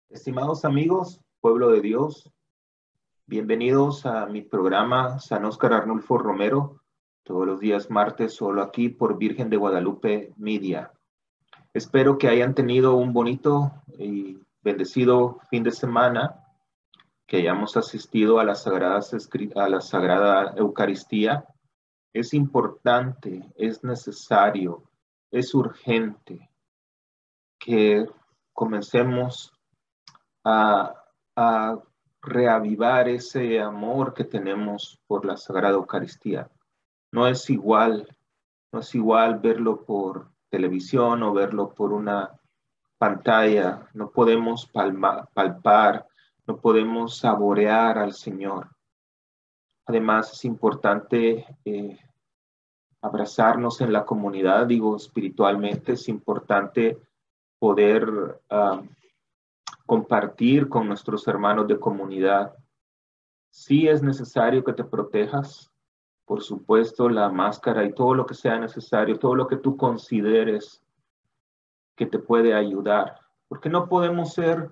Estimados amigos, pueblo de Dios, bienvenidos a mi programa San Óscar Arnulfo Romero, todos los días martes, solo aquí por Virgen de Guadalupe Media. Espero que hayan tenido un bonito y bendecido fin de semana, que hayamos asistido a la Sagrada Eucaristía. Es importante, es necesario, es urgente que comencemos a reavivar ese amor que tenemos por la Sagrada Eucaristía. No es igual, no es igual verlo por televisión o verlo por una pantalla. No podemos palpar, no podemos saborear al Señor. Además, es importante abrazarnos en la comunidad, digo, espiritualmente, es importante poder compartir con nuestros hermanos de comunidad. Sí es necesario que te protejas, por supuesto, la máscara y todo lo que sea necesario, todo lo que tú consideres que te puede ayudar, porque no podemos ser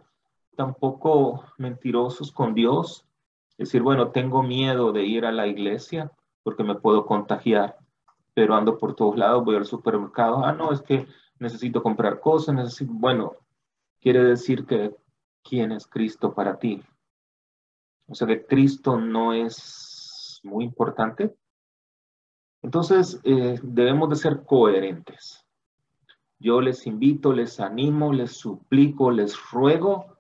tampoco mentirosos con Dios, decir, bueno, tengo miedo de ir a la iglesia porque me puedo contagiar, pero ando por todos lados, voy al supermercado, no, es que necesito comprar cosas, bueno, quiere decir que ¿quién es Cristo para ti? O sea que Cristo no es muy importante. Entonces, debemos de ser coherentes. Yo les invito, les animo, les suplico, les ruego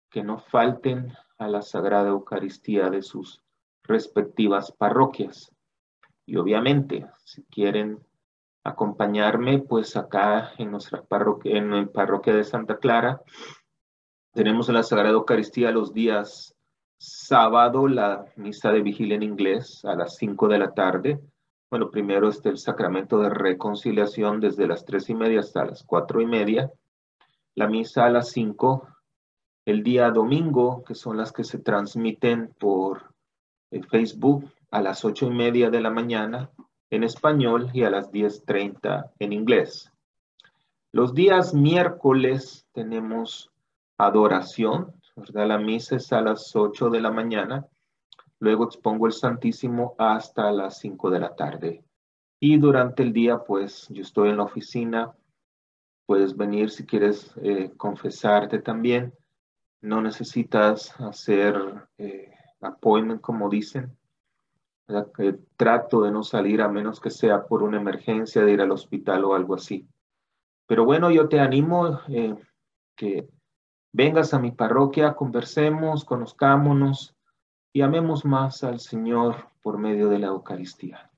que no falten a la Sagrada Eucaristía de sus respectivas parroquias. Y obviamente, si quieren acompañarme, pues acá en nuestra parroquia, en la parroquia de Santa Clara, tenemos en la Sagrada Eucaristía los días sábado, la misa de vigilia en inglés a las 5 de la tarde. Bueno, primero está el sacramento de reconciliación desde las 3:30 hasta las 4:30. La misa a las 5. El día domingo, que son las que se transmiten por Facebook, a las 8:30 de la mañana en español y a las 10:30 en inglés. Los días miércoles tenemos adoración, ¿verdad? La misa es a las 8 de la mañana, luego expongo el Santísimo hasta las 5 de la tarde. Y durante el día, pues yo estoy en la oficina, puedes venir si quieres confesarte también, no necesitas hacer appointment como dicen, ¿verdad? Trato de no salir a menos que sea por una emergencia de ir al hospital o algo así. Pero bueno, yo te animo que vengas a mi parroquia, conversemos, conozcámonos y amemos más al Señor por medio de la Eucaristía.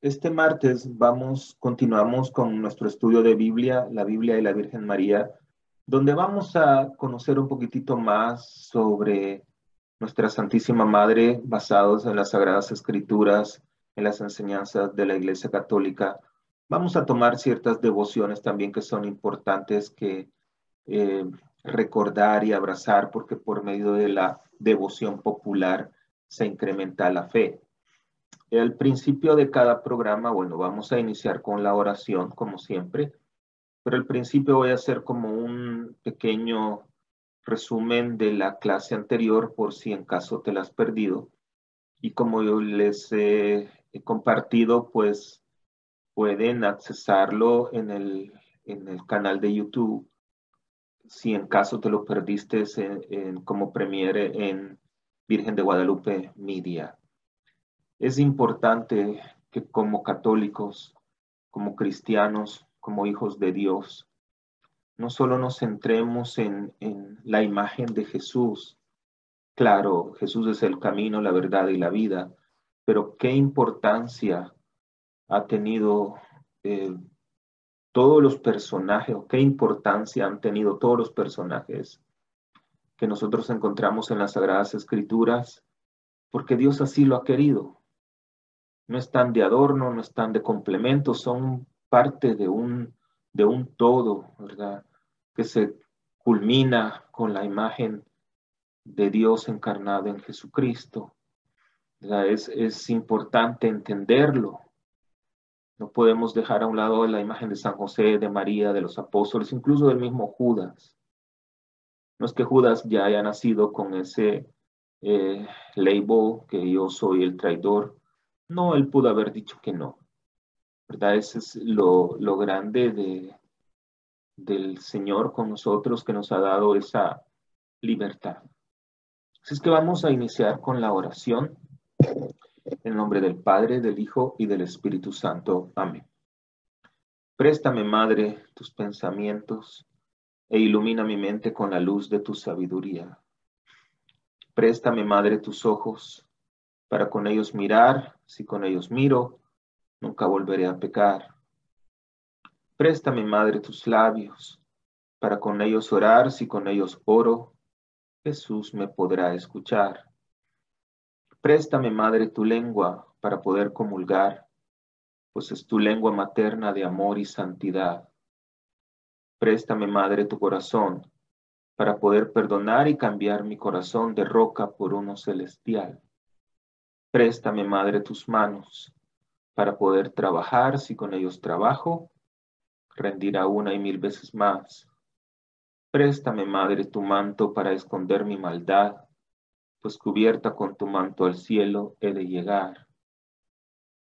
Este martes continuamos con nuestro estudio de Biblia, la Biblia y la Virgen María, donde vamos a conocer un poquitito más sobre nuestra Santísima Madre, basados en las Sagradas Escrituras, en las enseñanzas de la Iglesia Católica. Vamos a tomar ciertas devociones también que son importantes que eh, recordar y abrazar, porque por medio de la devoción popular se incrementa la fe. Al principio de cada programa, bueno, vamos a iniciar con la oración, como siempre, pero al principio voy a hacer como un pequeño resumen de la clase anterior por si en caso te la has perdido. Y como yo les he compartido, pues pueden accesarlo en el canal de YouTube. Si en caso te lo perdiste como premiere en Virgen de Guadalupe Media. Es importante que como católicos, como cristianos, como hijos de Dios, no solo nos centremos en la imagen de Jesús. Claro, Jesús es el camino, la verdad y la vida, pero qué importancia ha tenido todos los personajes, o qué importancia han tenido todos los personajes que nosotros encontramos en las Sagradas Escrituras, porque Dios así lo ha querido. No están de adorno, no están de complemento, son parte de un todo, ¿verdad? Que se culmina con la imagen de Dios encarnado en Jesucristo. Es importante entenderlo. No podemos dejar a un lado la imagen de San José, de María, de los apóstoles, incluso del mismo Judas. No es que Judas ya haya nacido con ese label que yo soy el traidor. No, él pudo haber dicho que no. ¿Verdad? Ese es lo grande del Señor con nosotros, que nos ha dado esa libertad. Así es que vamos a iniciar con la oración. En nombre del Padre, del Hijo y del Espíritu Santo. Amén. Préstame, Madre, tus pensamientos e ilumina mi mente con la luz de tu sabiduría. Préstame, Madre, tus ojos para con ellos mirar. Si con ellos miro, nunca volveré a pecar. Préstame, Madre, tus labios para con ellos orar. Si con ellos oro, Jesús me podrá escuchar. Préstame, Madre, tu lengua para poder comulgar, pues es tu lengua materna de amor y santidad. Préstame, Madre, tu corazón para poder perdonar y cambiar mi corazón de roca por uno celestial. Préstame, Madre, tus manos para poder trabajar. Si con ellos trabajo, rendirá una y mil veces más. Préstame, Madre, tu manto para esconder mi maldad, pues cubierta con tu manto al cielo he de llegar.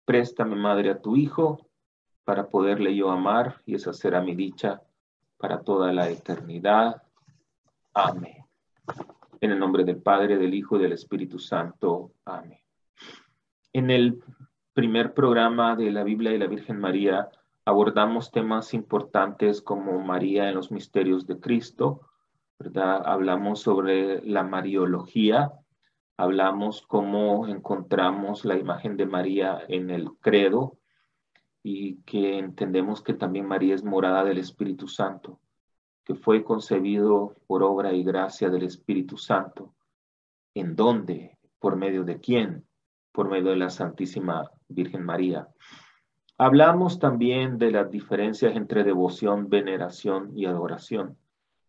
Préstame, Madre, a tu Hijo para poderle yo amar, y esa será mi dicha para toda la eternidad. Amén. En el nombre del Padre, del Hijo y del Espíritu Santo. Amén. En el primer programa de la Biblia y la Virgen María abordamos temas importantes como María en los misterios de Cristo, ¿verdad? Hablamos sobre la Mariología, hablamos cómo encontramos la imagen de María en el credo y que entendemos que también María es morada del Espíritu Santo, que fue concebido por obra y gracia del Espíritu Santo. ¿En dónde? ¿Por medio de quién? Por medio de la Santísima Virgen María. Hablamos también de las diferencias entre devoción, veneración y adoración.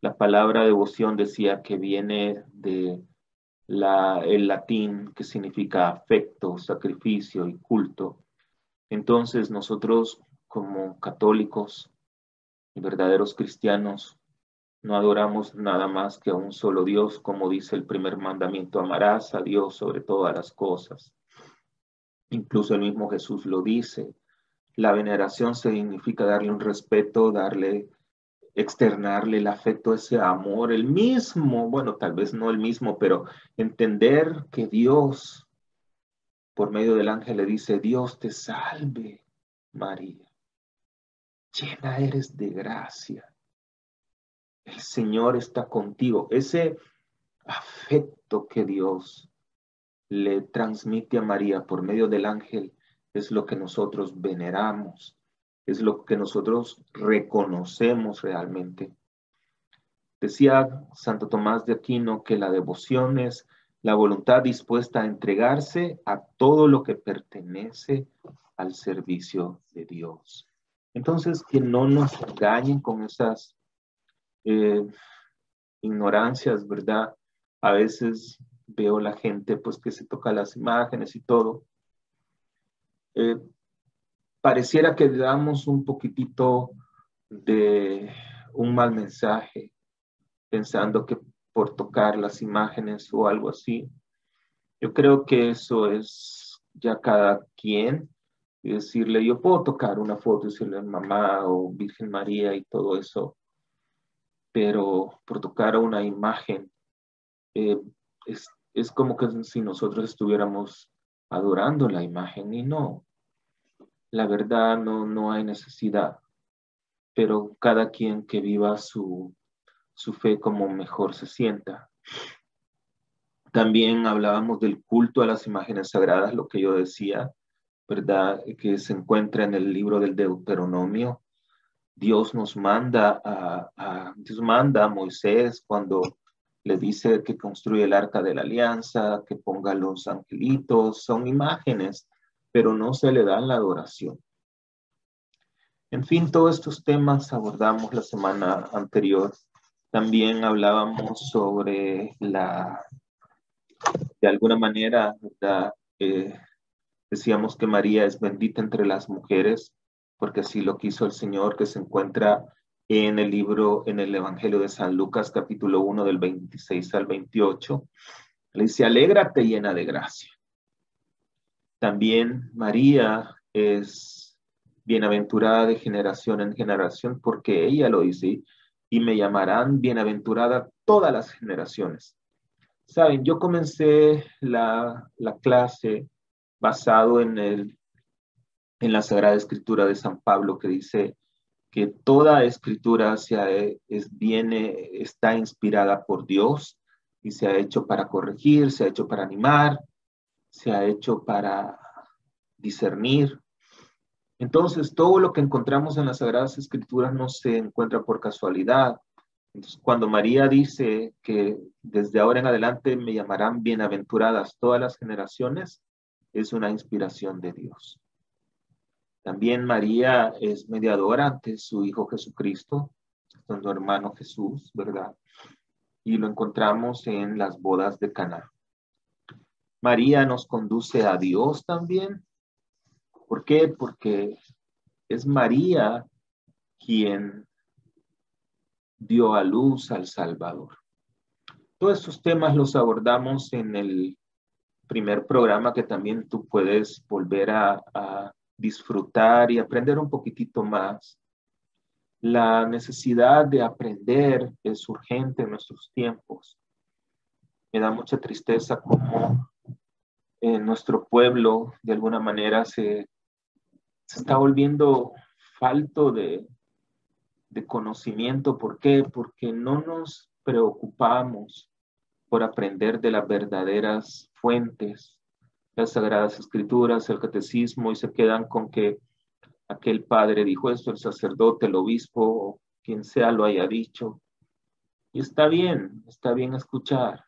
La palabra devoción decía que viene de el latín, que significa afecto, sacrificio y culto. Entonces nosotros como católicos y verdaderos cristianos no adoramos nada más que a un solo Dios, como dice el primer mandamiento: amarás a Dios sobre todas las cosas. Incluso el mismo Jesús lo dice. La veneración significa darle un respeto, externarle el afecto, ese amor, el mismo, bueno, tal vez no el mismo, pero entender que Dios, por medio del ángel, le dice: Dios te salve, María, llena eres de gracia. El Señor está contigo. Ese afecto que Dios le transmite a María por medio del ángel es lo que nosotros veneramos, es lo que nosotros reconocemos realmente. Decía Santo Tomás de Aquino que la devoción es la voluntad dispuesta a entregarse a todo lo que pertenece al servicio de Dios. Entonces, que no nos engañen con esas ignorancias, ¿verdad? A veces veo la gente pues que se toca las imágenes y todo. Pareciera que le damos un poquitito de un mal mensaje, pensando que por tocar las imágenes o algo así. Yo creo que eso es ya cada quien, y decirle: yo puedo tocar una foto y decirle mamá o Virgen María y todo eso, pero por tocar una imagen, es como que si nosotros estuviéramos adorando la imagen, y no, la verdad no hay necesidad, pero cada quien que viva su fe como mejor se sienta. También hablábamos del culto a las imágenes sagradas, lo que yo decía, ¿verdad? Que se encuentra en el libro del Deuteronomio. Dios manda a Moisés cuando le dice que construye el arca de la alianza, que ponga los angelitos, son imágenes, pero no se le da la adoración. En fin, todos estos temas abordamos la semana anterior También hablábamos sobre de alguna manera, ¿verdad? Decíamos que María es bendita entre las mujeres, porque así lo quiso el Señor, que se encuentra en el libro, en el Evangelio de San Lucas, capítulo 1, del 26 al 28. Le dice, alégrate llena de gracia. También María es bienaventurada de generación en generación, porque ella lo dice, y me llamarán bienaventurada todas las generaciones. Saben, yo comencé la clase basado en la Sagrada Escritura de San Pablo, que dice que toda escritura está inspirada por Dios y se ha hecho para corregir, se ha hecho para animar, se ha hecho para discernir. Entonces, todo lo que encontramos en las Sagradas Escrituras no se encuentra por casualidad. Entonces, cuando María dice que desde ahora en adelante me llamarán bienaventuradas todas las generaciones, es una inspiración de Dios. También María es mediadora ante su Hijo Jesucristo, su hermano Jesús, ¿verdad? Y lo encontramos en las bodas de Caná. María nos conduce a Dios también. ¿Por qué? Porque es María quien dio a luz al Salvador. Todos estos temas los abordamos en el primer programa, que también tú puedes volver a disfrutar y aprender un poquitito más. La necesidad de aprender es urgente en nuestros tiempos. Me da mucha tristeza cómo nuestro pueblo de alguna manera se está volviendo falto de conocimiento. ¿Por qué? Porque no nos preocupamos por aprender de las verdaderas fuentes, las Sagradas Escrituras, el Catecismo, y se quedan con que aquel padre dijo esto, el sacerdote, el obispo, quien sea lo haya dicho. Y está bien escuchar,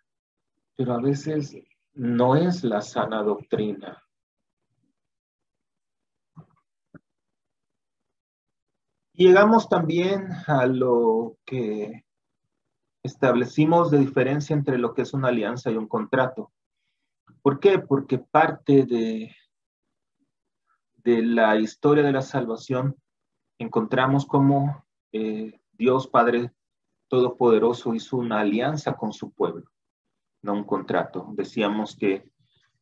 pero a veces no es la sana doctrina. Y llegamos también a lo que establecimos de diferencia entre lo que es una alianza y un contrato. ¿Por qué? Porque parte de la historia de la salvación encontramos cómo Dios Padre Todopoderoso hizo una alianza con su pueblo, no un contrato. Decíamos que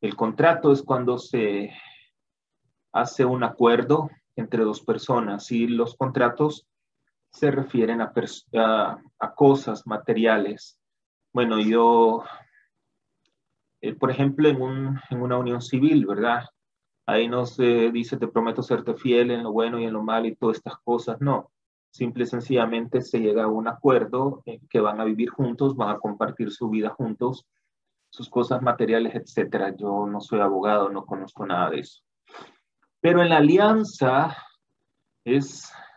el contrato es cuando se hace un acuerdo entre dos personas, y los contratos se refieren a cosas materiales. Bueno, por ejemplo, en una unión civil, ¿verdad? Ahí no se dice, te prometo serte fiel en lo bueno y en lo malo y todas estas cosas, no. Simple y sencillamente se llega a un acuerdo en que van a vivir juntos, van a compartir su vida juntos, sus cosas materiales, etcétera. Yo no soy abogado, no conozco nada de eso. Pero en la alianza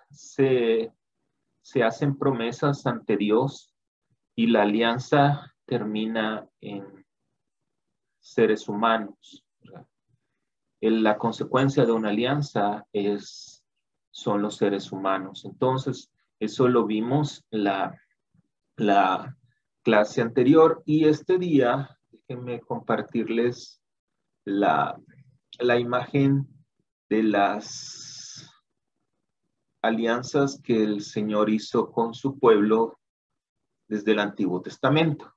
se hacen promesas ante Dios, y la alianza termina en seres humanos, ¿verdad? La consecuencia de una alianza son los seres humanos. Entonces, eso lo vimos la clase anterior, y este día, déjenme compartirles la imagen de las alianzas que el Señor hizo con su pueblo desde el Antiguo Testamento.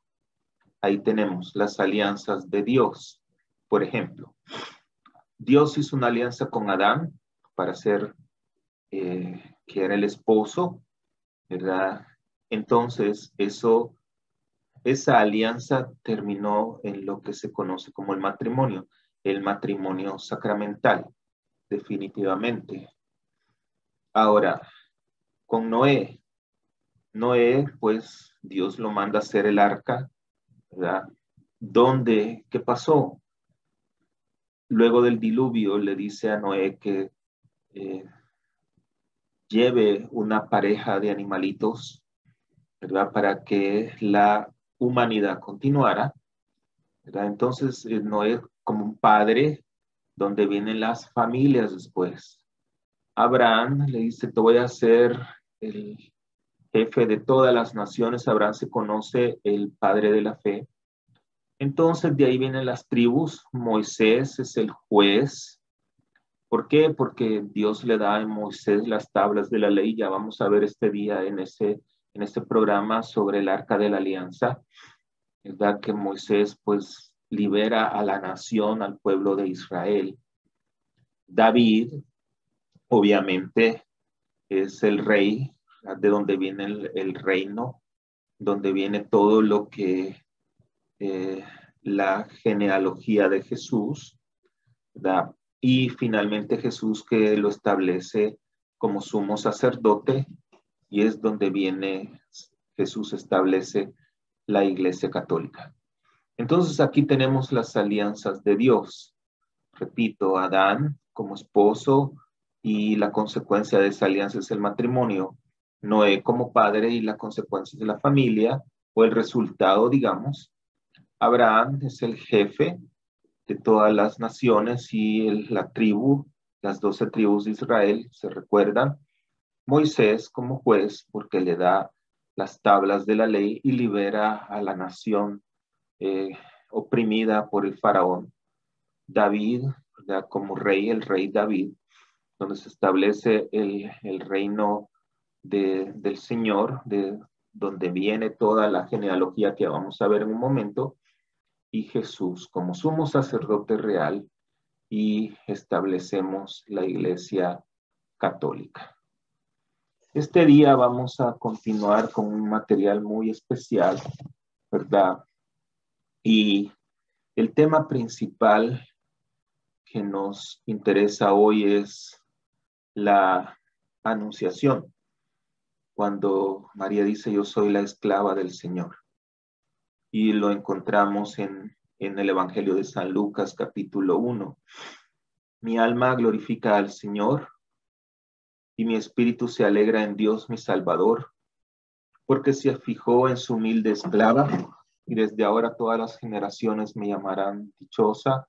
Ahí tenemos las alianzas de Dios. Por ejemplo, Dios hizo una alianza con Adán para ser, que era el esposo, ¿verdad? Entonces, esa alianza terminó en lo que se conoce como el matrimonio sacramental, definitivamente. Ahora, con Noé, pues Dios lo manda a hacer el arca, ¿verdad? ¿Qué pasó? Luego del diluvio le dice a Noé que lleve una pareja de animalitos, ¿verdad? Para que la humanidad continuara, ¿verdad? Entonces, Noé como un padre, donde vienen las familias después. Abraham le dice, te voy a hacer jefe de todas las naciones. Abraham se conoce el padre de la fe. Entonces de ahí vienen las tribus. Moisés es el juez. ¿Por qué? Porque Dios le da a Moisés las tablas de la ley. Ya vamos a ver este día en este programa sobre el Arca de la Alianza. ¿Verdad? Que Moisés pues libera a la nación, al pueblo de Israel. David, obviamente, es el rey, de donde viene el reino, donde viene todo lo que la genealogía de Jesús, ¿verdad? Y finalmente Jesús, que lo establece como sumo sacerdote, y es donde viene Jesús, establece la Iglesia Católica. Entonces aquí tenemos las alianzas de Dios. Repito, Adán como esposo, y la consecuencia de esa alianza es el matrimonio. Noé como padre y la consecuencia de la familia, o el resultado, digamos. Abraham es el jefe de todas las naciones y la tribu, las 12 tribus de Israel, se recuerdan. Moisés como juez, porque le da las tablas de la ley y libera a la nación oprimida por el faraón. David, ¿verdad? Como rey, el rey David, donde se establece el reino del Señor, de donde viene toda la genealogía que vamos a ver en un momento, y Jesús como sumo sacerdote real, y establecemos la Iglesia Católica. Este día vamos a continuar con un material muy especial, ¿verdad? Y el tema principal que nos interesa hoy es la anunciación, cuando María dice: yo soy la esclava del Señor. Y lo encontramos en el Evangelio de San Lucas, capítulo 1. Mi alma glorifica al Señor, y mi espíritu se alegra en Dios mi Salvador, porque se fijó en su humilde esclava, y desde ahora todas las generaciones me llamarán dichosa.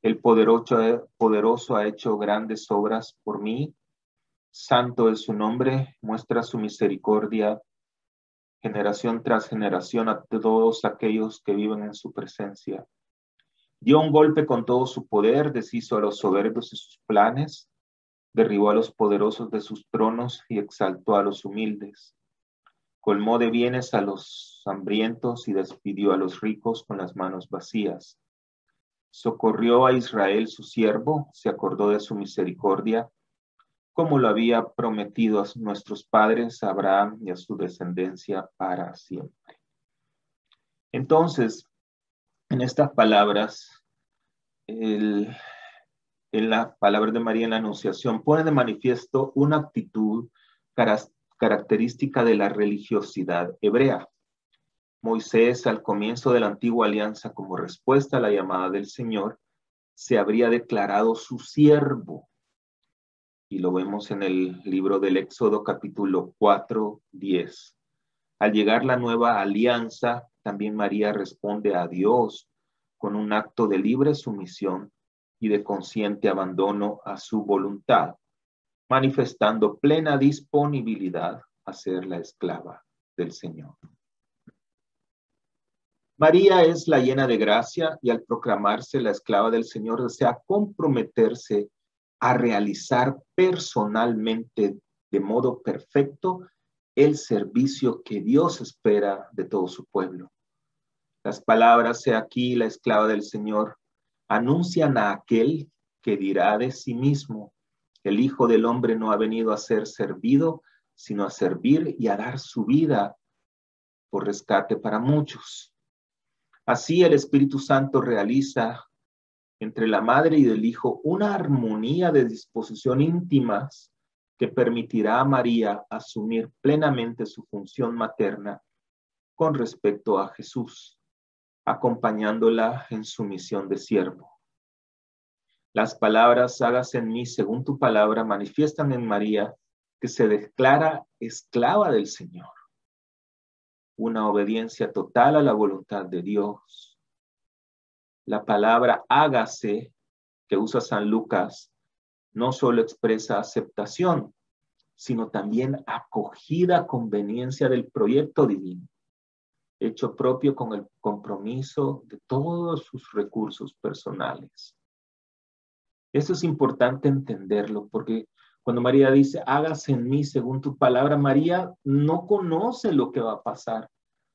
El poderoso ha hecho grandes obras por mí. Santo es su nombre, muestra su misericordia generación tras generación a todos aquellos que viven en su presencia. Dio un golpe con todo su poder, deshizo a los soberbios de sus planes, derribó a los poderosos de sus tronos y exaltó a los humildes. Colmó de bienes a los hambrientos y despidió a los ricos con las manos vacías. Socorrió a Israel su siervo, se acordó de su misericordia, como lo había prometido a nuestros padres, a Abraham y a su descendencia para siempre. Entonces, en estas palabras, en la palabra de María en la Anunciación, pone de manifiesto una actitud característica de la religiosidad hebrea. Moisés, al comienzo de la antigua alianza, como respuesta a la llamada del Señor, se habría declarado su siervo. Y lo vemos en el libro del Éxodo, capítulo 4, 10. Al llegar la nueva alianza, también María responde a Dios con un acto de libre sumisión y de consciente abandono a su voluntad, manifestando plena disponibilidad a ser la esclava del Señor. María es la llena de gracia, y al proclamarse la esclava del Señor desea comprometerse a realizar personalmente de modo perfecto el servicio que Dios espera de todo su pueblo. Las palabras: "He aquí la esclava del Señor", anuncian a aquel que dirá de sí mismo: el Hijo del Hombre no ha venido a ser servido, sino a servir y a dar su vida por rescate para muchos. Así el Espíritu Santo realiza entre la madre y el hijo una armonía de disposición íntimas que permitirá a María asumir plenamente su función materna con respecto a Jesús, acompañándola en su misión de siervo. Las palabras "hágase en mí según tu palabra" manifiestan en María que se declara esclava del Señor, una obediencia total a la voluntad de Dios. La palabra "hágase" que usa San Lucas no solo expresa aceptación, sino también acogida a conveniencia del proyecto divino, hecho propio con el compromiso de todos sus recursos personales. Eso es importante entenderlo, porque cuando María dice, hágase en mí según tu palabra, María no conoce lo que va a pasar.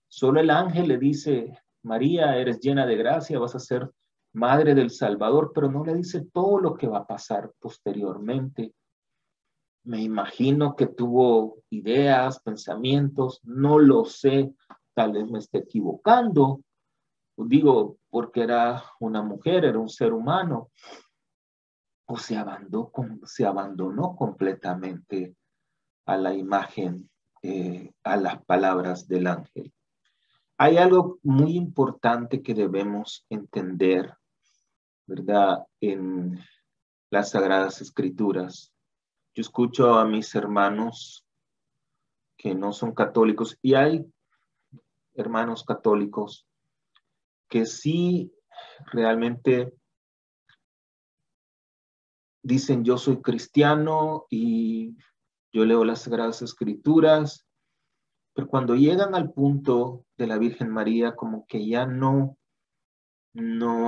Solo el ángel le dice, María, eres llena de gracia, vas a ser madre del Salvador, pero no le dice todo lo que va a pasar posteriormente. Me imagino que tuvo ideas, pensamientos, no lo sé, tal vez me esté equivocando. Digo, porque era una mujer, era un ser humano, o se abandonó completamente a la imagen, a las palabras del ángel. Hay algo muy importante que debemos entender, ¿verdad? En las Sagradas Escrituras. Yo escucho a mis hermanos que no son católicos y hay hermanos católicos que sí realmente dicen yo soy cristiano y yo leo las Sagradas Escrituras, pero cuando llegan al punto de la Virgen María como que ya no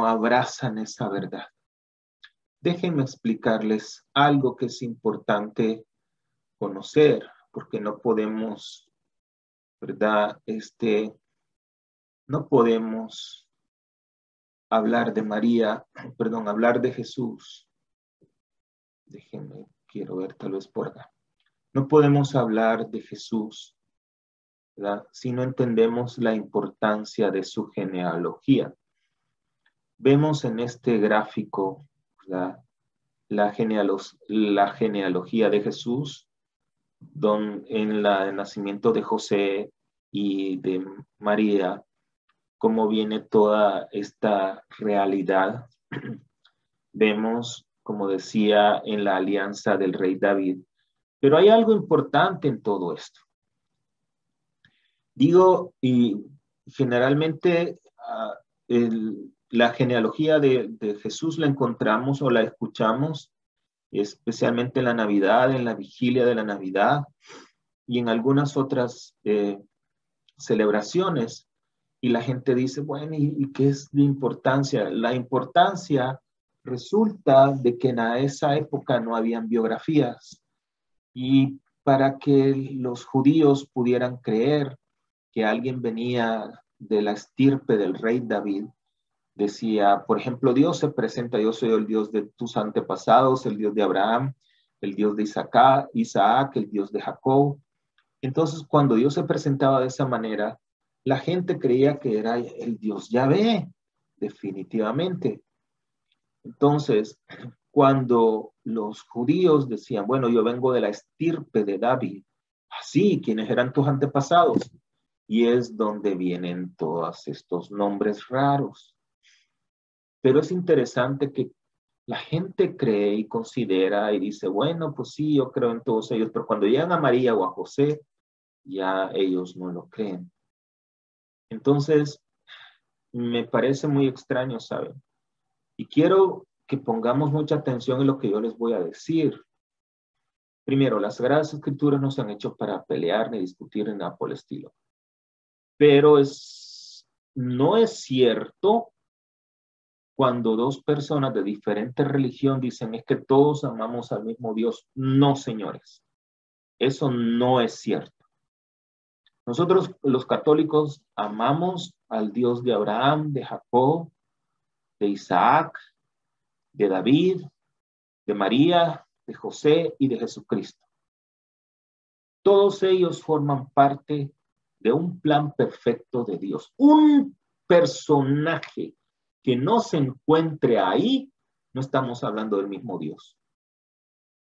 abrazan esa verdad. Déjenme explicarles algo que es importante conocer, porque no podemos, ¿verdad? No podemos hablar de María, perdón, hablar de Jesús. Déjenme, quiero ver tal vez por acá. No podemos hablar de Jesús, ¿verdad? Si no entendemos la importancia de su genealogía. Vemos en este gráfico, ¿verdad? La genealogía de Jesús, en el nacimiento de José y de María, cómo viene toda esta realidad. Vemos, como decía, en la alianza del rey David. Pero hay algo importante en todo esto. Digo, y generalmente la genealogía de Jesús la encontramos o la escuchamos, especialmente en la Navidad, en la vigilia de la Navidad y en algunas otras celebraciones. Y la gente dice, bueno, ¿y qué es la importancia? La importancia resulta de que en esa época no habían biografías. Y para que los judíos pudieran creer que alguien venía de la estirpe del rey David, decía, por ejemplo, Dios se presenta, yo soy el Dios de tus antepasados, el Dios de Abraham, el Dios de Isaac, el Dios de Jacob. Entonces, cuando Dios se presentaba de esa manera, la gente creía que era el Dios Yahvé, definitivamente. Entonces, cuando los judíos decían, bueno, yo vengo de la estirpe de David, así, ¿quiénes eran tus antepasados? Y es donde vienen todos estos nombres raros. Pero es interesante que la gente cree y considera y dice, bueno, pues sí, yo creo en todos ellos, pero cuando llegan a María o a José, ya ellos no lo creen. Entonces, me parece muy extraño, ¿saben? Y quiero que pongamos mucha atención en lo que yo les voy a decir. Primero, las Sagradas Escrituras no se han hecho para pelear ni discutir en nada por el estilo. Pero no es cierto cuando dos personas de diferente religión dicen es que todos amamos al mismo Dios. No, señores. Eso no es cierto. Nosotros, los católicos, amamos al Dios de Abraham, de Jacob, de Isaac, de David, de María, de José y de Jesucristo. Todos ellos forman parte de un plan perfecto de Dios. Un personaje que no se encuentre ahí, no estamos hablando del mismo Dios.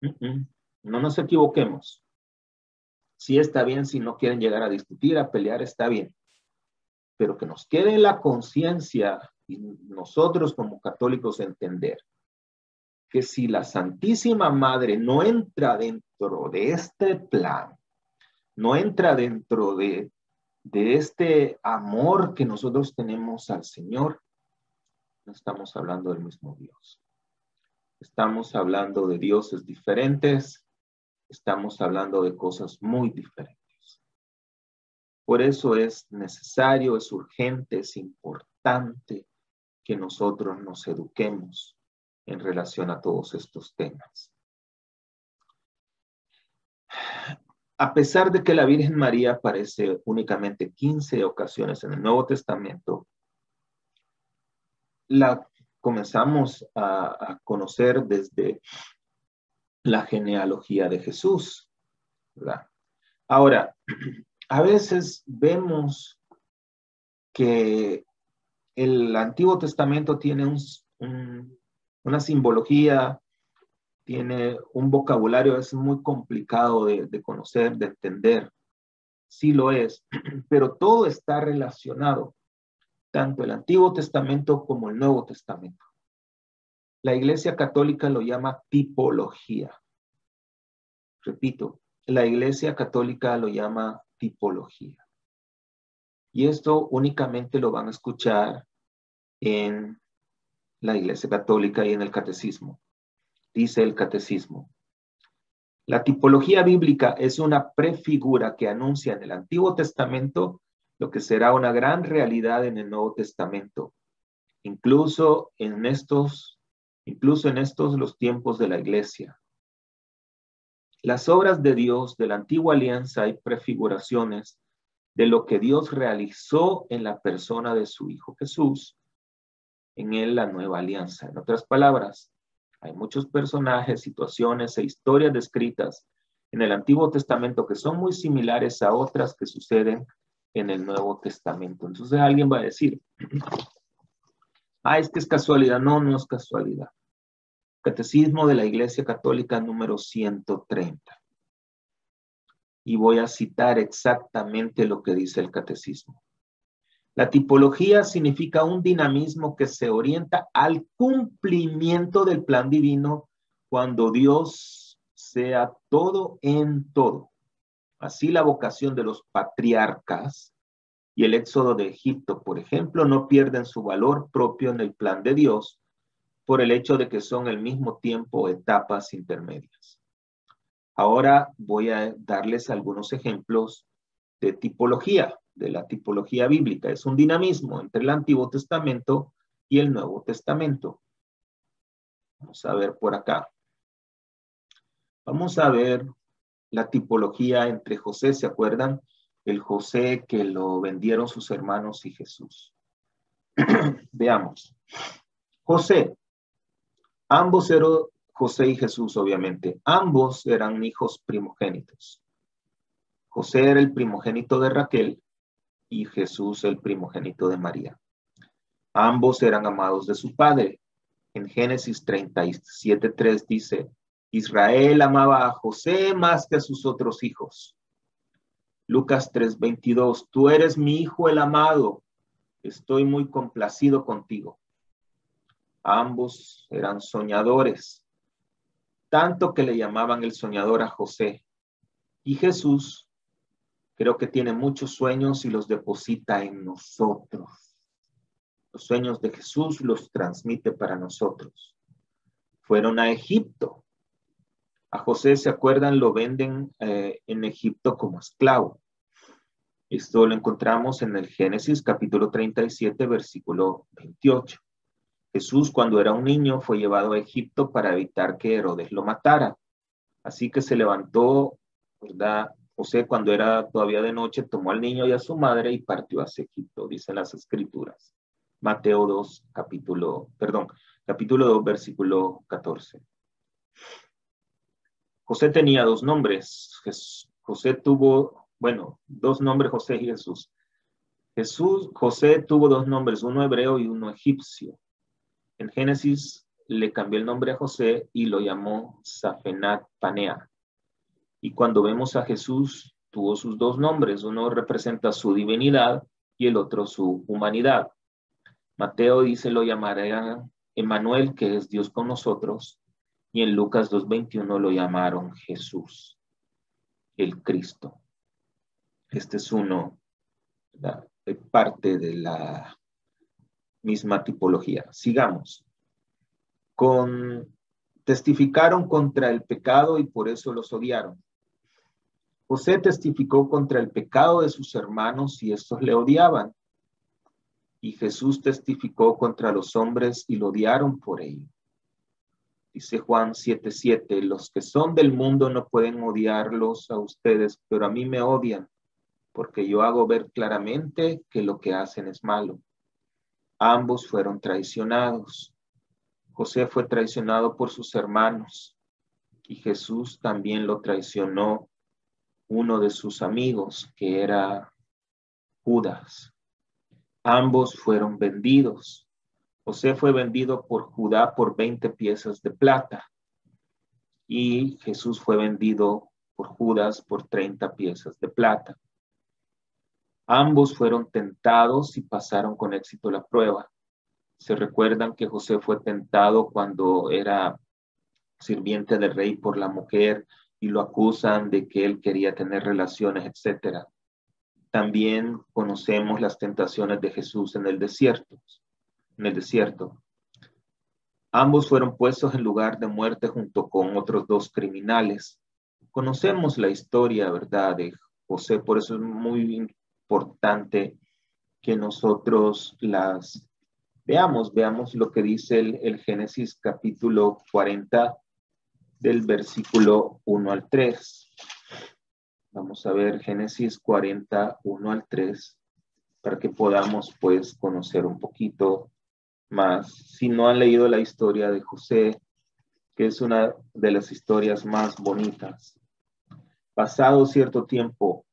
No nos equivoquemos. Sí está bien, si no quieren llegar a discutir, a pelear, está bien. Pero que nos quede la conciencia y nosotros como católicos entender que si la Santísima Madre no entra dentro de este plan, no entra dentro de este amor que nosotros tenemos al Señor, no estamos hablando del mismo Dios. Estamos hablando de dioses diferentes, estamos hablando de cosas muy diferentes. Por eso es necesario, es urgente, es importante que nosotros nos eduquemos en relación a todos estos temas. A pesar de que la Virgen María aparece únicamente 15 ocasiones en el Nuevo Testamento, la comenzamos a conocer desde la genealogía de Jesús, ¿verdad? Ahora, a veces vemos que el Antiguo Testamento tiene una simbología, tiene un vocabulario, es muy complicado de conocer, de entender. Sí lo es, pero todo está relacionado, tanto el Antiguo Testamento como el Nuevo Testamento. La Iglesia Católica lo llama tipología. Repito, la Iglesia Católica lo llama tipología. Y esto únicamente lo van a escuchar en la Iglesia Católica y en el Catecismo. Dice el Catecismo: la tipología bíblica es una prefigura que anuncia en el Antiguo Testamento lo que será una gran realidad en el Nuevo Testamento, incluso en estos los tiempos de la Iglesia. Las obras de Dios de la antigua alianza hay prefiguraciones de lo que Dios realizó en la persona de su Hijo Jesús, en él la nueva alianza. En otras palabras, hay muchos personajes, situaciones e historias descritas en el Antiguo Testamento que son muy similares a otras que suceden en el Nuevo Testamento. Entonces alguien va a decir, es que es casualidad. No, no es casualidad. Catecismo de la Iglesia Católica número 130. Y voy a citar exactamente lo que dice el Catecismo. La tipología significa un dinamismo que se orienta al cumplimiento del plan divino cuando Dios sea todo en todo. Así la vocación de los patriarcas y el éxodo de Egipto, por ejemplo, no pierden su valor propio en el plan de Dios por el hecho de que son al mismo tiempo etapas intermedias. Ahora voy a darles algunos ejemplos de tipología, de la tipología bíblica. Es un dinamismo entre el Antiguo Testamento y el Nuevo Testamento. Vamos a ver por acá. Vamos a ver la tipología entre José, ¿se acuerdan? El José que lo vendieron sus hermanos y Jesús. Veamos. José. Ambos eran José y Jesús, obviamente. Ambos eran hijos primogénitos. José era el primogénito de Raquel y Jesús el primogénito de María. Ambos eran amados de su padre. En Génesis 37:3 dice, Israel amaba a José más que a sus otros hijos. Lucas 3:22, tú eres mi hijo el amado, estoy muy complacido contigo. Ambos eran soñadores, tanto que le llamaban el soñador a José. Y Jesús creo que tiene muchos sueños y los deposita en nosotros. Los sueños de Jesús los transmite para nosotros. Fueron a Egipto. A José, ¿se acuerdan? Lo venden en Egipto como esclavo. Esto lo encontramos en el Génesis capítulo 37, versículo 28. Jesús, cuando era un niño, fue llevado a Egipto para evitar que Herodes lo matara. Así que se levantó, ¿verdad? José, cuando era todavía de noche, tomó al niño y a su madre y partió hacia Egipto, dicen las Escrituras. Mateo 2, capítulo 2, versículo 14. José tenía dos nombres. José tuvo, dos nombres, José y Jesús. José tuvo dos nombres, uno hebreo y uno egipcio. En Génesis le cambió el nombre a José y lo llamó Safenat Panea. Y cuando vemos a Jesús, tuvo sus dos nombres. Uno representa su divinidad y el otro su humanidad. Mateo dice, lo llamarán Emmanuel, que es Dios con nosotros. Y en Lucas 2:21 lo llamaron Jesús, el Cristo. Este es parte de la misma tipología. Sigamos con Testificaron contra el pecado y por eso los odiaron. José testificó contra el pecado de sus hermanos y estos le odiaban. Y Jesús testificó contra los hombres y lo odiaron por ello. Dice Juan 7:7, los que son del mundo no pueden odiarlos a ustedes, pero a mí me odian, porque yo hago ver claramente que lo que hacen es malo. Ambos fueron traicionados. José fue traicionado por sus hermanos y Jesús también lo traicionó uno de sus amigos, que era Judas. Ambos fueron vendidos. José fue vendido por Judá por 20 piezas de plata y Jesús fue vendido por Judas por 30 piezas de plata. Ambos fueron tentados y pasaron con éxito la prueba. Se recuerdan que José fue tentado cuando era sirviente del rey por la mujer y lo acusan de que él quería tener relaciones, etc. También conocemos las tentaciones de Jesús en el desierto. Ambos fueron puestos en lugar de muerte junto con otros 2 criminales. Conocemos la historia, ¿verdad?, de José, por eso es muy importante que nosotros las veamos lo que dice el Génesis capítulo 40 del versículo 1 al 3. Vamos a ver Génesis 40, 1 al 3, para que podamos pues conocer un poquito más. Si no han leído la historia de José, que es una de las historias más bonitas. Pasado cierto tiempo,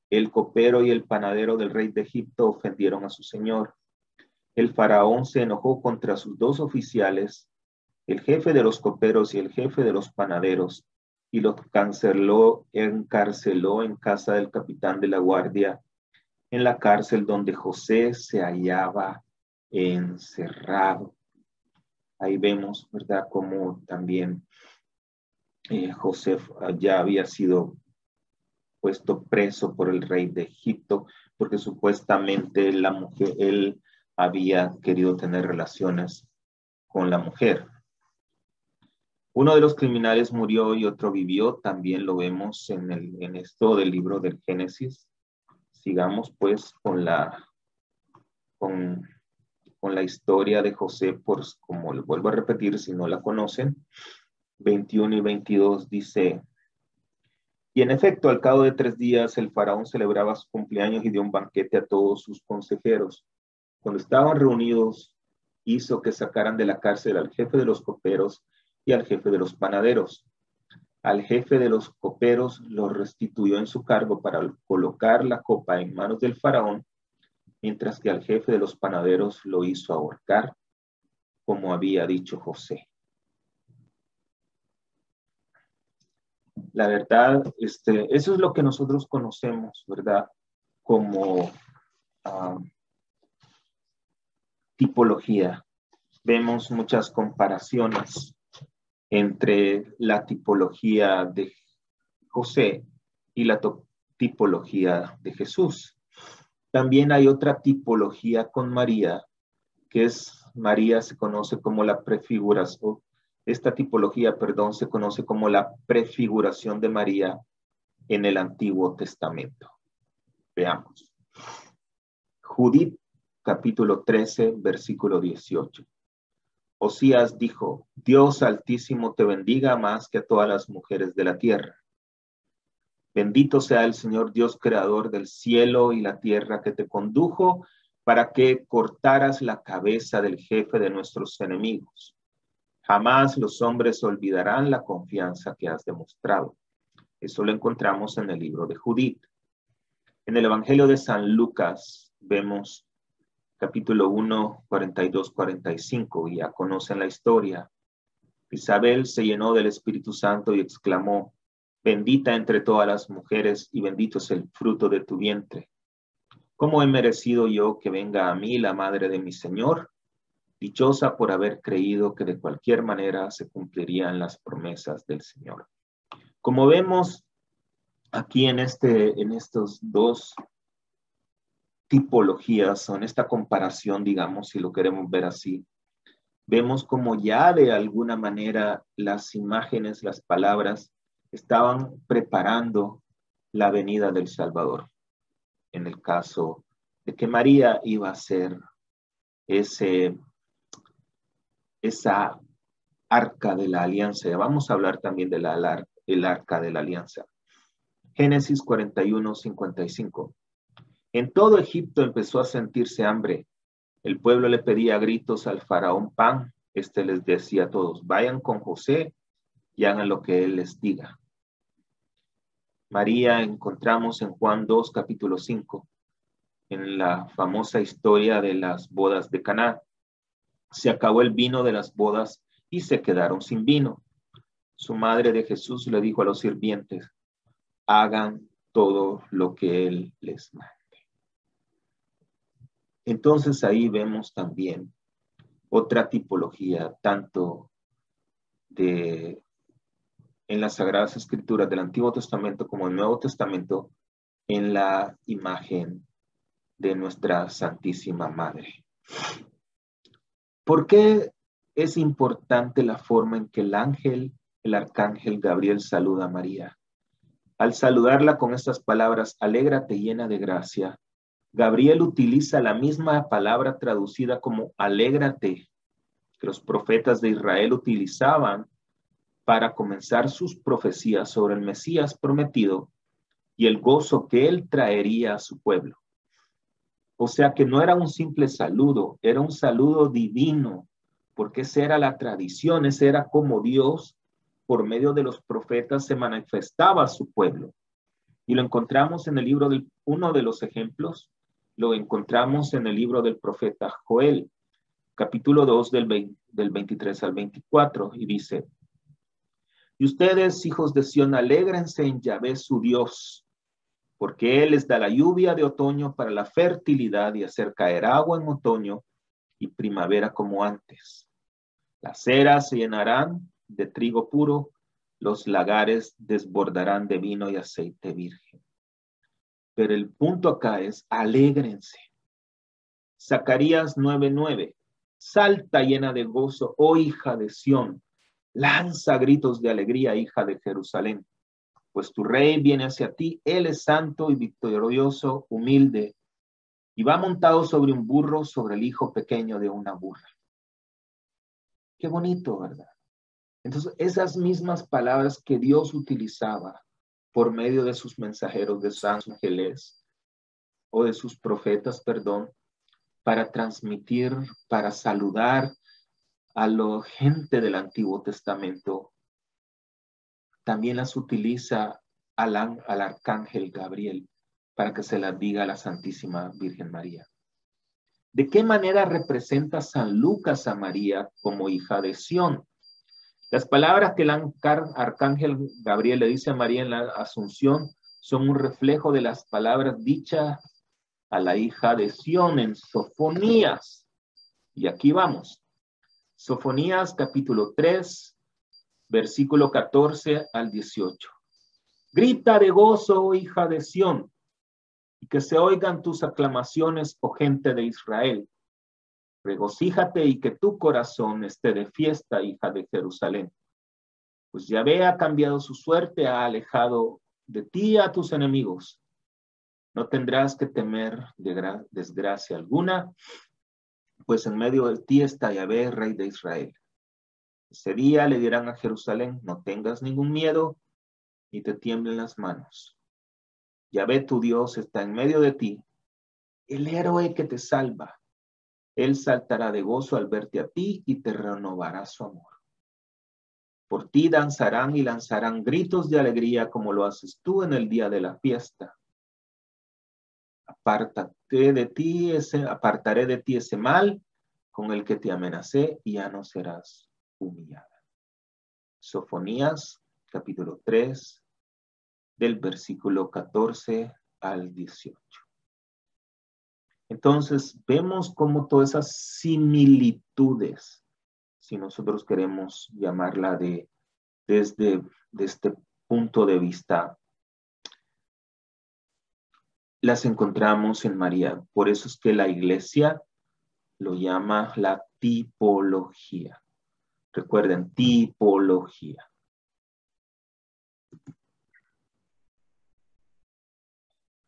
el copero y el panadero del rey de Egipto ofendieron a su señor. El faraón se enojó contra sus 2 oficiales, el jefe de los coperos y el jefe de los panaderos, y los encarceló en casa del capitán de la guardia, en la cárcel donde José se hallaba encerrado. Ahí vemos, ¿verdad?, cómo también José ya había sido puesto preso por el rey de Egipto, porque supuestamente él había querido tener relaciones con la mujer. Uno de los criminales murió y otro vivió, también lo vemos en esto del libro del Génesis. Sigamos pues con la historia de José, como lo vuelvo a repetir si no la conocen. 21 y 22 dice: y en efecto, al cabo de 3 días, el faraón celebraba su cumpleaños y dio un banquete a todos sus consejeros. Cuando estaban reunidos, hizo que sacaran de la cárcel al jefe de los coperos y al jefe de los panaderos. Al jefe de los coperos lo restituyó en su cargo para colocar la copa en manos del faraón, mientras que al jefe de los panaderos lo hizo ahorcar, como había dicho José. La verdad, eso es lo que nosotros conocemos, ¿verdad?, como tipología. Vemos muchas comparaciones entre la tipología de José y la tipología de Jesús. También hay otra tipología con María, que es María se conoce como la prefiguración. Esta tipología, se conoce como la prefiguración de María en el Antiguo Testamento. Veamos. Judith, capítulo 13, versículo 18. Osías dijo: Dios Altísimo te bendiga más que a todas las mujeres de la tierra. Bendito sea el Señor Dios creador del cielo y la tierra, que te condujo para que cortaras la cabeza del jefe de nuestros enemigos. Jamás los hombres olvidarán la confianza que has demostrado. Eso lo encontramos en el libro de Judith. En el Evangelio de San Lucas vemos capítulo 1, 42-45, ya conocen la historia. Isabel se llenó del Espíritu Santo y exclamó: bendita entre todas las mujeres y bendito es el fruto de tu vientre. ¿Cómo he merecido yo que venga a mí la madre de mi Señor? Dichosa por haber creído que de cualquier manera se cumplirían las promesas del Señor. Como vemos aquí en estos 2 tipologías, o en esta comparación, digamos, si lo queremos ver así, vemos como ya de alguna manera las imágenes, las palabras, estaban preparando la venida del Salvador. En el caso de que María iba a ser esa arca de la alianza. Vamos a hablar también de el arca de la alianza. Génesis 41, 55. En todo Egipto empezó a sentirse hambre. El pueblo le pedía a gritos al faraón pan. Este les decía a todos, vayan con José y hagan lo que él les diga. María encontramos en Juan 2, capítulo 5, en la famosa historia de las bodas de Caná. Se acabó el vino de las bodas y se quedaron sin vino. Su madre de Jesús le dijo a los sirvientes, hagan todo lo que él les mande. Entonces ahí vemos también otra tipología, tanto en las Sagradas Escrituras del Antiguo Testamento como del Nuevo Testamento, en la imagen de nuestra Santísima Madre. ¿Por qué es importante la forma en que el arcángel Gabriel saluda a María? Al saludarla con estas palabras, alégrate llena de gracia, Gabriel utiliza la misma palabra traducida como alégrate, que los profetas de Israel utilizaban para comenzar sus profecías sobre el Mesías prometido y el gozo que él traería a su pueblo. O sea que no era un simple saludo, era un saludo divino, porque esa era la tradición, ese era como Dios, por medio de los profetas, se manifestaba a su pueblo. Y lo encontramos en el libro uno de los ejemplos, lo encontramos en el libro del profeta Joel, capítulo 2 del 23 al 24, y dice, y ustedes, hijos de Sión, alégrense en Yahvé su Dios, porque Él les da la lluvia de otoño para la fertilidad y hacer caer agua en otoño y primavera como antes. Las eras se llenarán de trigo puro, los lagares desbordarán de vino y aceite virgen. Pero el punto acá es, alégrense. Zacarías 9:9, salta llena de gozo, oh hija de Sión, lanza gritos de alegría, hija de Jerusalén, pues tu rey viene hacia ti, él es santo y victorioso, humilde, y va montado sobre un burro, sobre el hijo pequeño de una burra. Qué bonito, ¿verdad? Entonces, esas mismas palabras que Dios utilizaba por medio de sus mensajeros, de sus ángeles, o de sus profetas, perdón, para transmitir, para saludar a la gente del Antiguo Testamento, también las utiliza al arcángel Gabriel para que se las diga a la Santísima Virgen María. ¿De qué manera representa San Lucas a María como hija de Sión? Las palabras que el arcángel Gabriel le dice a María en la Asunción son un reflejo de las palabras dichas a la hija de Sión en Sofonías. Y aquí vamos. Sofonías capítulo 3, versículo 14 al 18. Grita de gozo, oh hija de Sión, y que se oigan tus aclamaciones, oh gente de Israel. Regocíjate y que tu corazón esté de fiesta, hija de Jerusalén. Pues Yahvé ha cambiado su suerte, ha alejado de ti a tus enemigos. No tendrás que temer desgracia alguna, pues en medio de ti está Yahvé, rey de Israel. Ese día le dirán a Jerusalén, no tengas ningún miedo, ni te tiemblen las manos. Yahvé tu Dios está en medio de ti, el héroe que te salva. Él saltará de gozo al verte a ti y te renovará su amor. Por ti danzarán y lanzarán gritos de alegría como lo haces tú en el día de la fiesta. Apartaré de ti ese mal con el que te amenacé y ya no serás humillada. Sofonías, capítulo 3, del versículo 14 al 18. Entonces, vemos cómo todas esas similitudes, si nosotros queremos llamarla desde este punto de vista, las encontramos en María. Por eso es que la iglesia lo llama la tipología. Recuerden, tipología.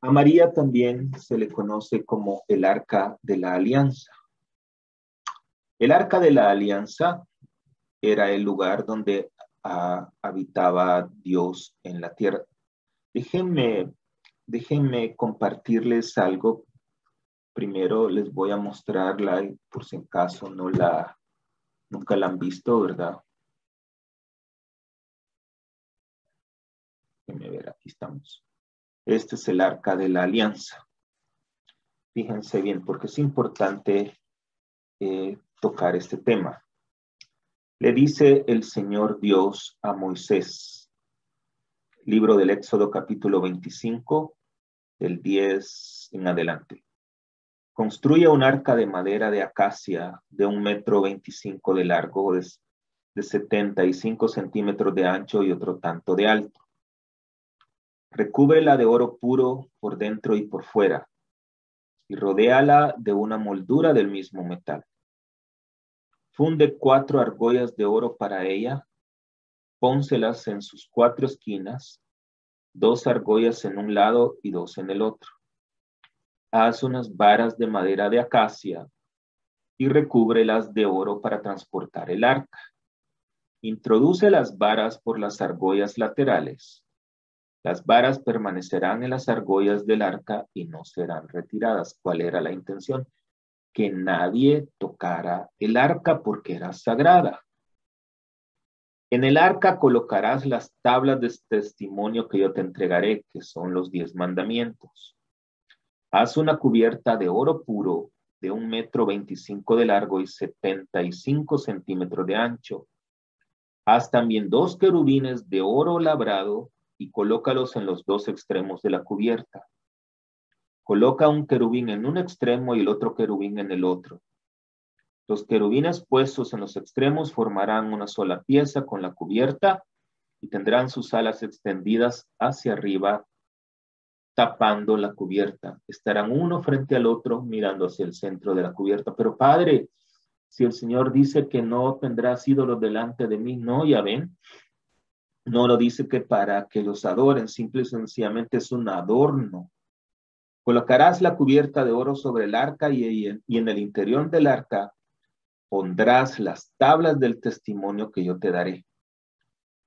A María también se le conoce como el Arca de la Alianza. El Arca de la Alianza era el lugar donde habitaba Dios en la tierra. Déjenme compartirles algo. Primero les voy a mostrarla, por si en caso nunca la han visto, ¿verdad? Déjenme ver, aquí estamos. Este es el Arca de la Alianza. Fíjense bien, porque es importante tocar este tema. Le dice el Señor Dios a Moisés, libro del Éxodo capítulo 25, del 10 en adelante. Construye un arca de madera de acacia de 1,25 m de largo, de 75 centímetros de ancho y otro tanto de alto. Recúbrela de oro puro por dentro y por fuera, y rodéala de una moldura del mismo metal. Funde 4 argollas de oro para ella, pónselas en sus 4 esquinas, 2 argollas en un lado y 2 en el otro. Haz unas varas de madera de acacia y recúbrelas de oro para transportar el arca. Introduce las varas por las argollas laterales. Las varas permanecerán en las argollas del arca y no serán retiradas. ¿Cuál era la intención? Que nadie tocara el arca porque era sagrada. En el arca colocarás las tablas de testimonio que yo te entregaré, que son los 10 mandamientos. Haz una cubierta de oro puro de 1,25 m de largo y 75 centímetros de ancho. Haz también 2 querubines de oro labrado y colócalos en los 2 extremos de la cubierta. Coloca un querubín en un extremo y el otro querubín en el otro. Los querubines puestos en los extremos formarán una sola pieza con la cubierta y tendrán sus alas extendidas hacia arriba, tapando la cubierta. Estarán uno frente al otro mirando hacia el centro de la cubierta. Pero Padre, si el Señor dice que no tendrás ídolos delante de mí, no, ya ven. No lo dice que para que los adoren, simple y sencillamente es un adorno. Colocarás la cubierta de oro sobre el arca y en el interior del arca pondrás las tablas del testimonio que yo te daré.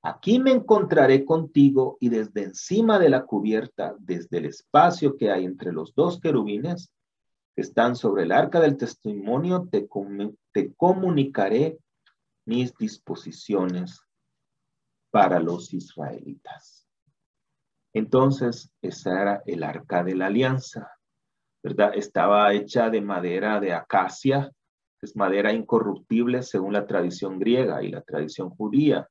Aquí me encontraré contigo y desde encima de la cubierta, desde el espacio que hay entre los 2 querubines que están sobre el arca del testimonio, te comunicaré mis disposiciones para los israelitas. Entonces, esa era el arca de la alianza, ¿verdad? Estaba hecha de madera de acacia, es madera incorruptible según la tradición griega y la tradición judía.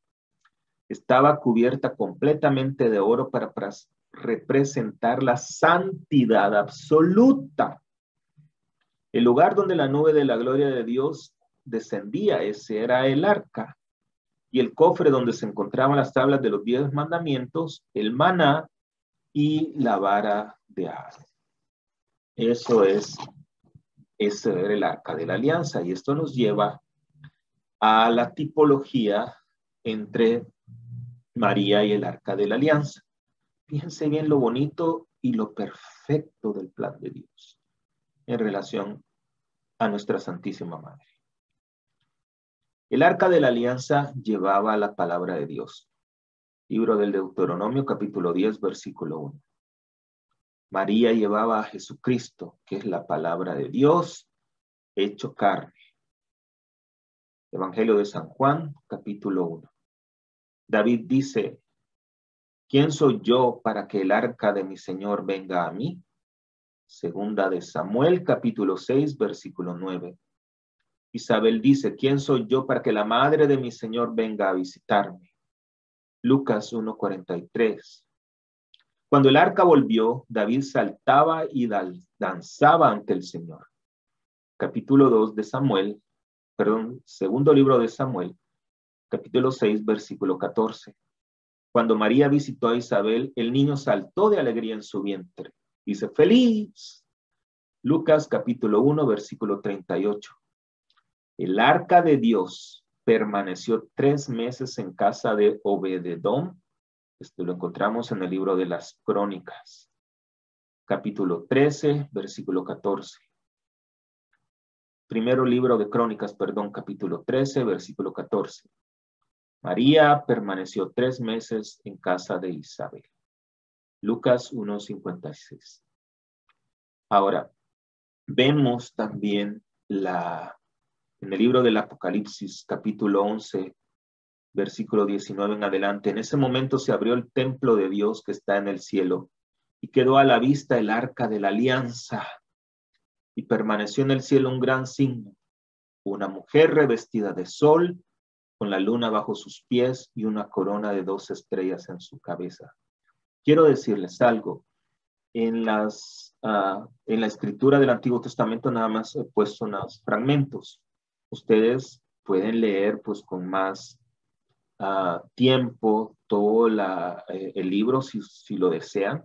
Estaba cubierta completamente de oro para representar la santidad absoluta. El lugar donde la nube de la gloria de Dios descendía, ese era el arca. Y el cofre donde se encontraban las tablas de los 10 mandamientos, el maná y la vara de Aarón. Ese era el arca de la alianza. Y esto nos lleva a la tipología entre María y el arca de la alianza. Fíjense bien lo bonito y lo perfecto del plan de Dios en relación a nuestra Santísima Madre. El arca de la alianza llevaba la palabra de Dios. Libro del Deuteronomio, capítulo 10, versículo 1. María llevaba a Jesucristo, que es la palabra de Dios, hecho carne. Evangelio de San Juan, capítulo 1. David dice, ¿quién soy yo para que el arca de mi Señor venga a mí? Segunda de Samuel, capítulo 6, versículo 9. Isabel dice, ¿quién soy yo para que la madre de mi Señor venga a visitarme? Lucas 1:43. Cuando el arca volvió, David saltaba y danzaba ante el Señor. Capítulo 2 de Samuel, segundo libro de Samuel, capítulo 6, versículo 14. Cuando María visitó a Isabel, el niño saltó de alegría en su vientre. Dice, ¡feliz! Lucas capítulo 1, versículo 38. El arca de Dios permaneció 3 meses en casa de Obed-edom. Esto lo encontramos en el libro de las Crónicas, capítulo 13, versículo 14. Primero libro de Crónicas, perdón, capítulo 13, versículo 14. María permaneció 3 meses en casa de Isabel. Lucas 1:56. Ahora, vemos también en el libro del Apocalipsis, capítulo 11, versículo 19 en adelante. En ese momento se abrió el templo de Dios que está en el cielo y quedó a la vista el arca de la alianza y permaneció en el cielo un gran signo, una mujer revestida de sol con la luna bajo sus pies y una corona de 2 estrellas en su cabeza. Quiero decirles algo. En la escritura del Antiguo Testamento nada más he puesto unos fragmentos. Ustedes pueden leer pues con más tiempo todo el libro si lo desean,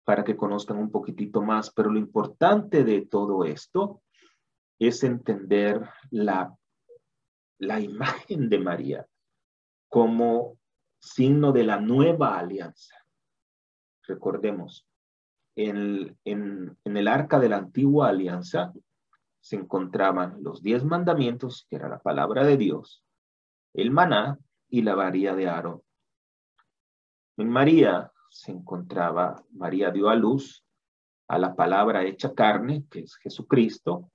para que conozcan un poquitito más. Pero lo importante de todo esto es entender la imagen de María como signo de la nueva alianza. Recordemos, en el arca de la antigua alianza se encontraban los 10 mandamientos, que era la palabra de Dios, el maná y la varilla de Aarón. En María María dio a luz a la palabra hecha carne, que es Jesucristo,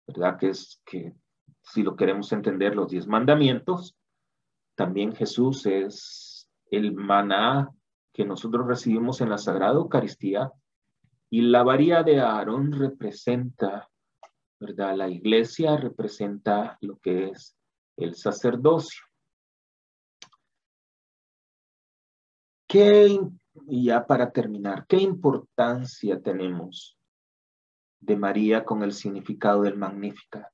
¿verdad? Que si lo queremos entender, los 10 mandamientos. También Jesús es el maná que nosotros recibimos en la Sagrada Eucaristía, y la varilla de Aarón representa, ¿verdad? La iglesia representa lo que es el sacerdocio. Y ya para terminar, ¿qué importancia tenemos de María con el significado del Magnificat?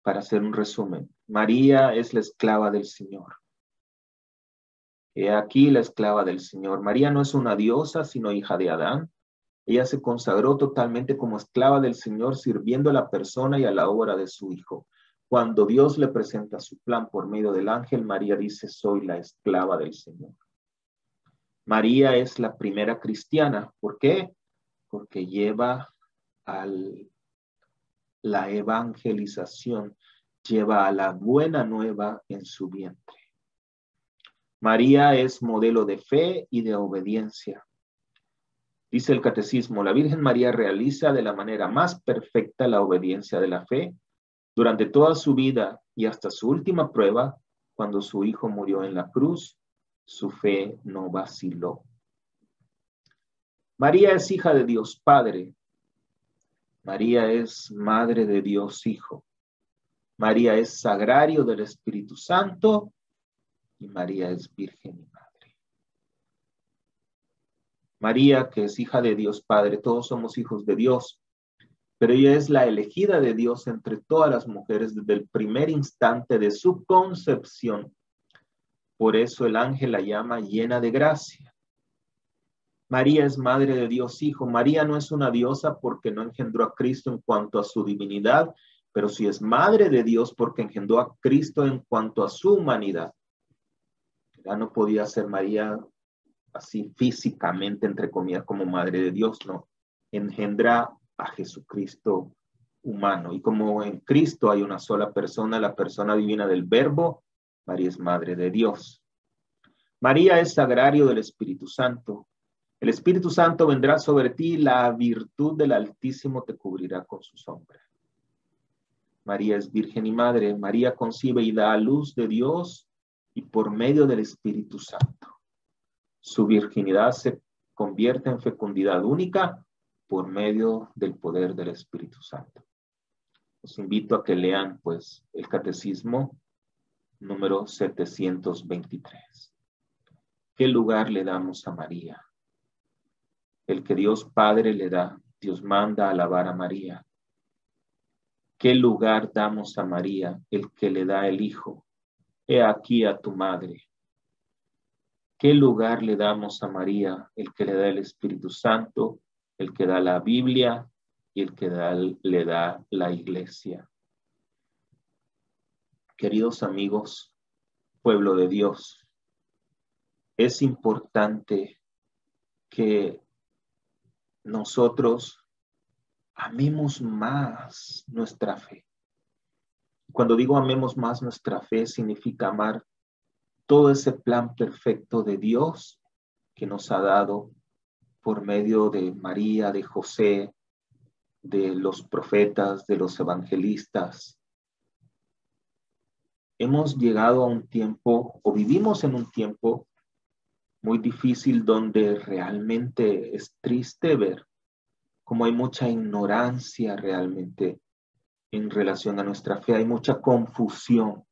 Para hacer un resumen, María es la esclava del Señor. He aquí la esclava del Señor. María no es una diosa, sino hija de Adán. Ella se consagró totalmente como esclava del Señor, sirviendo a la persona y a la obra de su Hijo. Cuando Dios le presenta su plan por medio del ángel, María dice: soy la esclava del Señor. María es la primera cristiana. ¿Por qué? Porque lleva la evangelización, lleva a la buena nueva en su vientre. María es modelo de fe y de obediencia. Dice el Catecismo: la Virgen María realiza de la manera más perfecta la obediencia de la fe durante toda su vida y hasta su última prueba, cuando su Hijo murió en la cruz. Su fe no vaciló. María es hija de Dios Padre. María es madre de Dios Hijo. María es sagrario del Espíritu Santo y María es virgen y madre. María, que es hija de Dios Padre, todos somos hijos de Dios, pero ella es la elegida de Dios entre todas las mujeres desde el primer instante de su concepción. Por eso el ángel la llama llena de gracia. María es madre de Dios Hijo. María no es una diosa porque no engendró a Cristo en cuanto a su divinidad, pero sí es madre de Dios porque engendró a Cristo en cuanto a su humanidad. Ya no podía ser María así físicamente, entre comillas, como madre de Dios, no. Engendra a Jesucristo humano. Y como en Cristo hay una sola persona, la persona divina del Verbo, María es madre de Dios. María es sagrario del Espíritu Santo. El Espíritu Santo vendrá sobre ti, la virtud del Altísimo te cubrirá con su sombra. María es virgen y madre. María concibe y da a luz de Dios y por medio del Espíritu Santo. Su virginidad se convierte en fecundidad única por medio del poder del Espíritu Santo. Los invito a que lean pues el Catecismo número 723. ¿Qué lugar le damos a María? El que Dios Padre le da, Dios manda a alabar a María. ¿Qué lugar damos a María? El que le da el Hijo. He aquí a tu madre. ¿Qué lugar le damos a María? El que le da el Espíritu Santo, el que da la Biblia y el que le da la iglesia. Queridos amigos, pueblo de Dios, es importante que nosotros amemos más nuestra fe. Cuando digo amemos más nuestra fe, significa amar todo ese plan perfecto de Dios que nos ha dado por medio de María, de José, de los profetas, de los evangelistas. Hemos llegado a un tiempo, o vivimos en un tiempo muy difícil, donde realmente es triste ver cómo hay mucha ignorancia realmente en relación a nuestra fe. Hay mucha confusión.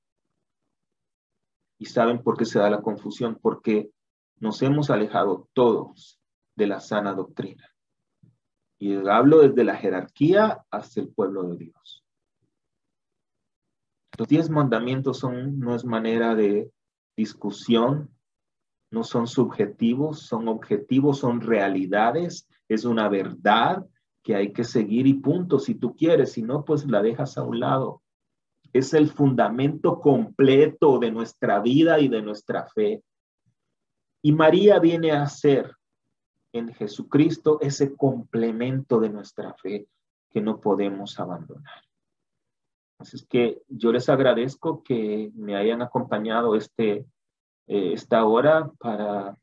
¿Y saben por qué se da la confusión? Porque nos hemos alejado todos de la sana doctrina. Y hablo desde la jerarquía hasta el pueblo de Dios. Los 10 mandamientos no es manera de discusión, no son subjetivos, son objetivos, son realidades, es una verdad que hay que seguir y punto. Si tú quieres, si no, pues la dejas a un lado. Es el fundamento completo de nuestra vida y de nuestra fe. Y María viene a ser en Jesucristo ese complemento de nuestra fe que no podemos abandonar. Así es que yo les agradezco que me hayan acompañado esta hora para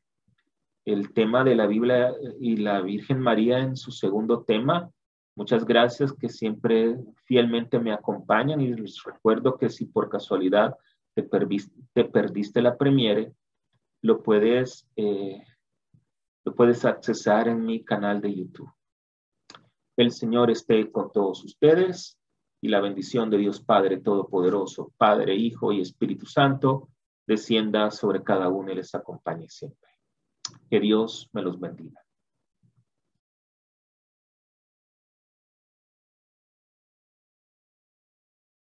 el tema de la Biblia y la Virgen María en su segundo tema. Muchas gracias que siempre fielmente me acompañan, y les recuerdo que si por casualidad te perdiste la premiere, lo puedes accesar en mi canal de YouTube. El Señor esté con todos ustedes, y la bendición de Dios Padre Todopoderoso, Padre, Hijo y Espíritu Santo, descienda sobre cada uno y les acompañe siempre. Que Dios me los bendiga.